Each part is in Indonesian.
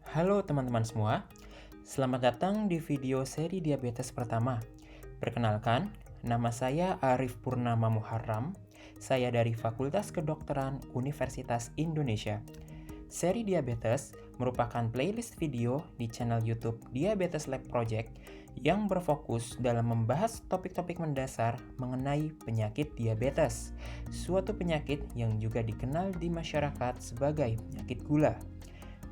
Halo teman-teman semua, selamat datang di video seri diabetes pertama. Perkenalkan, nama saya Arif Purnama Muharram, saya dari Fakultas Kedokteran Universitas Indonesia. Seri diabetes merupakan playlist video di channel YouTube Diabetes Lab Project yang berfokus dalam membahas topik-topik mendasar mengenai penyakit diabetes, suatu penyakit yang juga dikenal di masyarakat sebagai penyakit gula.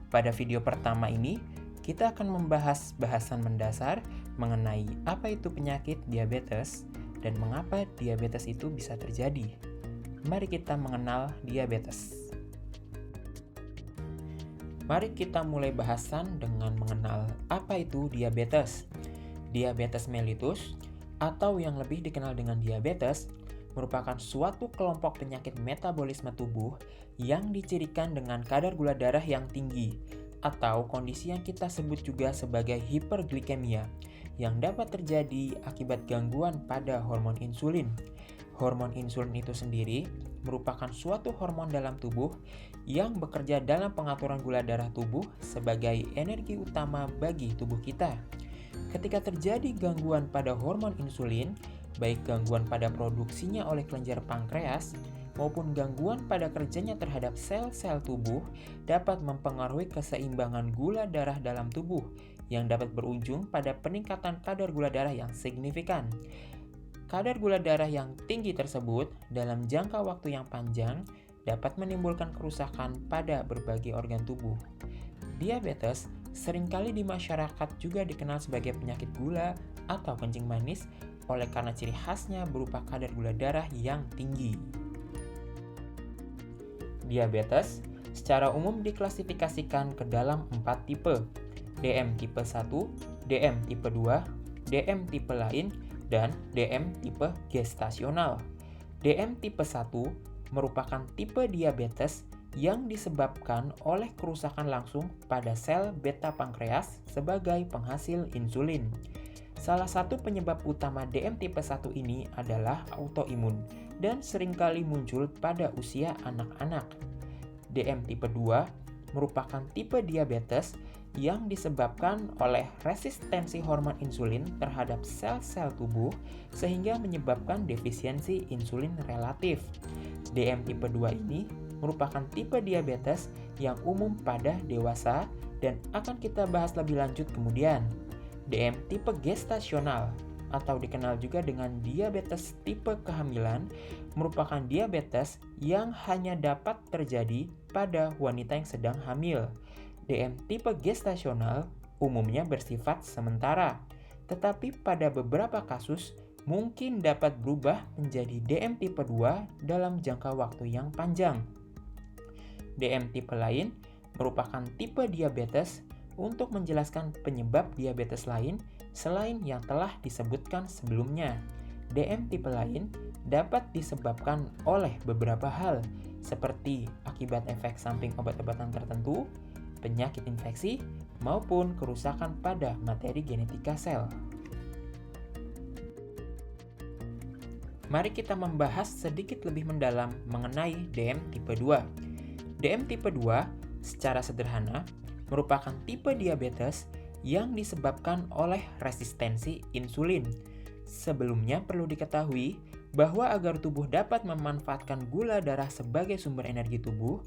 Pada video pertama ini, kita akan membahas bahasan mendasar mengenai apa itu penyakit diabetes dan mengapa diabetes itu bisa terjadi. Mari kita mengenal diabetes. Mari kita mulai bahasan dengan mengenal apa itu diabetes. Diabetes mellitus atau yang lebih dikenal dengan diabetes merupakan suatu kelompok penyakit metabolisme tubuh yang dicirikan dengan kadar gula darah yang tinggi atau kondisi yang kita sebut juga sebagai hiperglikemia yang dapat terjadi akibat gangguan pada hormon insulin. Hormon insulin itu sendiri merupakan suatu hormon dalam tubuh yang bekerja dalam pengaturan gula darah tubuh sebagai energi utama bagi tubuh kita. Ketika terjadi gangguan pada hormon insulin, baik gangguan pada produksinya oleh kelenjar pankreas maupun gangguan pada kerjanya terhadap sel-sel tubuh dapat mempengaruhi keseimbangan gula darah dalam tubuh yang dapat berujung pada peningkatan kadar gula darah yang signifikan. Kadar gula darah yang tinggi tersebut dalam jangka waktu yang panjang dapat menimbulkan kerusakan pada berbagai organ tubuh. Diabetes seringkali di masyarakat juga dikenal sebagai penyakit gula atau kencing manis oleh karena ciri khasnya berupa kadar gula darah yang tinggi. Diabetes secara umum diklasifikasikan ke dalam 4 tipe, DM tipe 1, DM tipe 2, DM tipe lain, dan DM tipe gestasional. DM tipe 1 merupakan tipe diabetes yang disebabkan oleh kerusakan langsung pada sel beta pankreas sebagai penghasil insulin. Salah satu penyebab utama DM tipe 1 ini adalah autoimun dan seringkali muncul pada usia anak-anak. DM tipe 2 merupakan tipe diabetes yang disebabkan oleh resistensi hormon insulin terhadap sel-sel tubuh sehingga menyebabkan defisiensi insulin relatif. DM tipe 2 ini merupakan tipe diabetes yang umum pada dewasa dan akan kita bahas lebih lanjut kemudian. DM tipe gestasional atau dikenal juga dengan diabetes tipe kehamilan merupakan diabetes yang hanya dapat terjadi pada wanita yang sedang hamil. DM tipe gestasional umumnya bersifat sementara, tetapi pada beberapa kasus mungkin dapat berubah menjadi DM tipe 2 dalam jangka waktu yang panjang. DM tipe lain merupakan tipe diabetes untuk menjelaskan penyebab diabetes lain selain yang telah disebutkan sebelumnya. DM tipe lain dapat disebabkan oleh beberapa hal, seperti akibat efek samping obat-obatan tertentu, penyakit infeksi, maupun kerusakan pada materi genetika sel. Mari kita membahas sedikit lebih mendalam mengenai DM tipe 2. DM tipe 2 secara sederhana merupakan tipe diabetes yang disebabkan oleh resistensi insulin. Sebelumnya perlu diketahui bahwa agar tubuh dapat memanfaatkan gula darah sebagai sumber energi tubuh,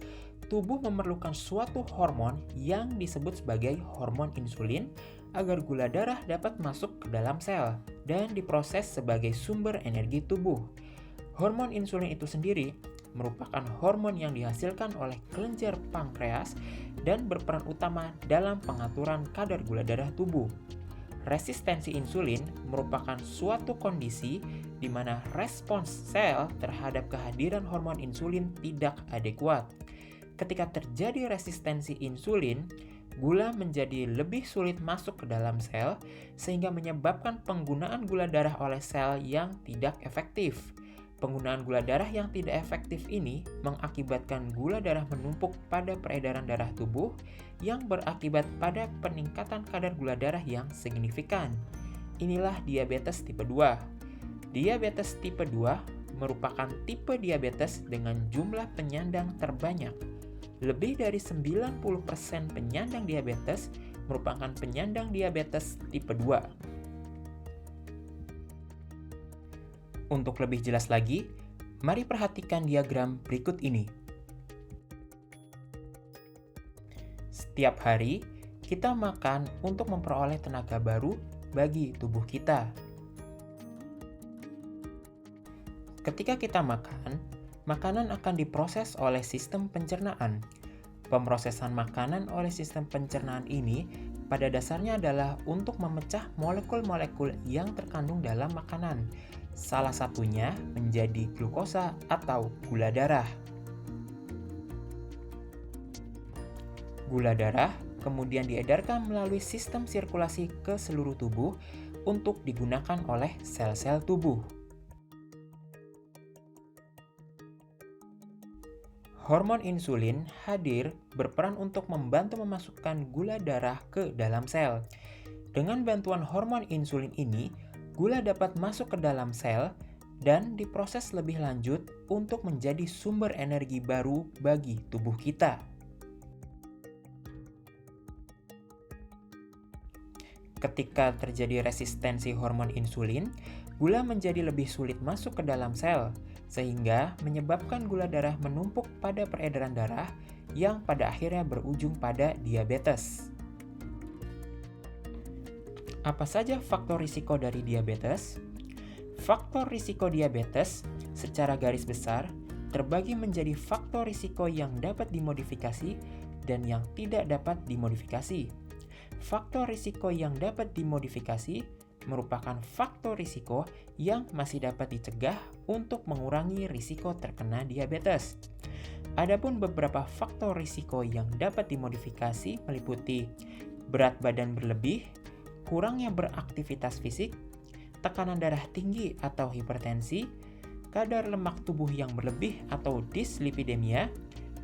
tubuh memerlukan suatu hormon yang disebut sebagai hormon insulin agar gula darah dapat masuk ke dalam sel dan diproses sebagai sumber energi tubuh. Hormon insulin itu sendiri merupakan hormon yang dihasilkan oleh kelenjar pankreas dan berperan utama dalam pengaturan kadar gula darah tubuh. Resistensi insulin merupakan suatu kondisi di mana respons sel terhadap kehadiran hormon insulin tidak adekuat. Ketika terjadi resistensi insulin, gula menjadi lebih sulit masuk ke dalam sel sehingga menyebabkan penggunaan gula darah oleh sel yang tidak efektif. Penggunaan gula darah yang tidak efektif ini mengakibatkan gula darah menumpuk pada peredaran darah tubuh yang berakibat pada peningkatan kadar gula darah yang signifikan. Inilah diabetes tipe 2. Diabetes tipe 2 merupakan tipe diabetes dengan jumlah penyandang terbanyak. lebih dari 90% penyandang diabetes merupakan penyandang diabetes tipe 2. Untuk lebih jelas lagi, mari perhatikan diagram berikut ini. Setiap hari, kita makan untuk memperoleh tenaga baru bagi tubuh kita. Ketika kita makan, makanan akan diproses oleh sistem pencernaan. Pemrosesan makanan oleh sistem pencernaan ini pada dasarnya adalah untuk memecah molekul-molekul yang terkandung dalam makanan. Salah satunya menjadi glukosa atau gula darah. Gula darah kemudian diedarkan melalui sistem sirkulasi ke seluruh tubuh untuk digunakan oleh sel-sel tubuh. Hormon insulin hadir berperan untuk membantu memasukkan gula darah ke dalam sel. Dengan bantuan hormon insulin ini, gula dapat masuk ke dalam sel dan diproses lebih lanjut untuk menjadi sumber energi baru bagi tubuh kita. Ketika terjadi resistensi hormon insulin, gula menjadi lebih sulit masuk ke dalam sel, sehingga menyebabkan gula darah menumpuk pada peredaran darah yang pada akhirnya berujung pada diabetes. Apa saja faktor risiko dari diabetes? Faktor risiko diabetes secara garis besar terbagi menjadi faktor risiko yang dapat dimodifikasi dan yang tidak dapat dimodifikasi. Faktor risiko yang dapat dimodifikasi merupakan faktor risiko yang masih dapat dicegah untuk mengurangi risiko terkena diabetes. Adapun beberapa faktor risiko yang dapat dimodifikasi meliputi berat badan berlebih, kurangnya beraktivitas fisik, tekanan darah tinggi atau hipertensi, kadar lemak tubuh yang berlebih atau dislipidemia,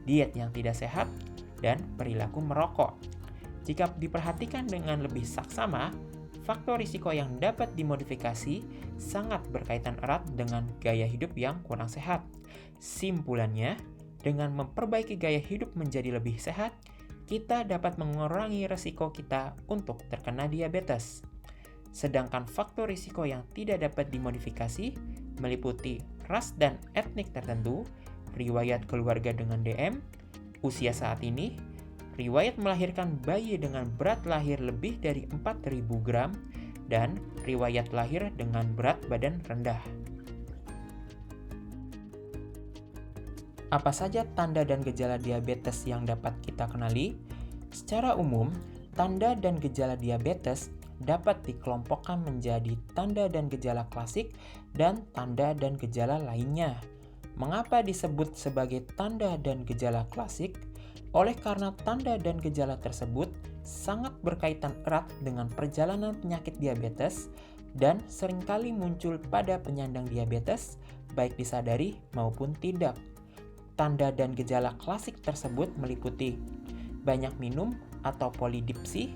diet yang tidak sehat, dan perilaku merokok. Jika diperhatikan dengan lebih saksama, faktor risiko yang dapat dimodifikasi sangat berkaitan erat dengan gaya hidup yang kurang sehat. Simpulannya, dengan memperbaiki gaya hidup menjadi lebih sehat, kita dapat mengurangi risiko kita untuk terkena diabetes. Sedangkan faktor risiko yang tidak dapat dimodifikasi meliputi ras dan etnik tertentu, riwayat keluarga dengan DM, usia saat ini, riwayat melahirkan bayi dengan berat lahir lebih dari 4.000 gram, dan riwayat lahir dengan berat badan rendah. Apa saja tanda dan gejala diabetes yang dapat kita kenali? Secara umum, tanda dan gejala diabetes dapat dikelompokkan menjadi tanda dan gejala klasik dan tanda dan gejala lainnya. Mengapa disebut sebagai tanda dan gejala klasik? Oleh karena tanda dan gejala tersebut sangat berkaitan erat dengan perjalanan penyakit diabetes dan seringkali muncul pada penyandang diabetes, baik disadari maupun tidak. Tanda dan gejala klasik tersebut meliputi banyak minum atau polidipsi,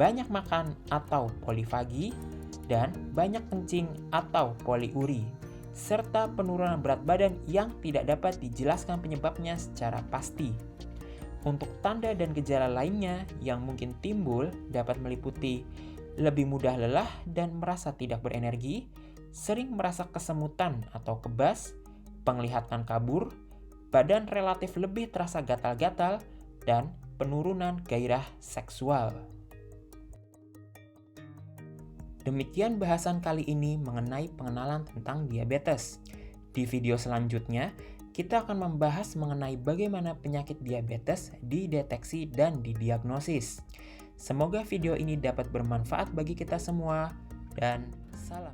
banyak makan atau polifagi, dan banyak kencing atau poliuri, serta penurunan berat badan yang tidak dapat dijelaskan penyebabnya secara pasti. Untuk tanda dan gejala lainnya yang mungkin timbul dapat meliputi lebih mudah lelah dan merasa tidak berenergi, sering merasa kesemutan atau kebas, penglihatan kabur, badan relatif lebih terasa gatal-gatal, dan penurunan gairah seksual. Demikian bahasan kali ini mengenai pengenalan tentang diabetes. Di video selanjutnya, kita akan membahas mengenai bagaimana penyakit diabetes dideteksi dan didiagnosis. Semoga video ini dapat bermanfaat bagi kita semua, dan salam.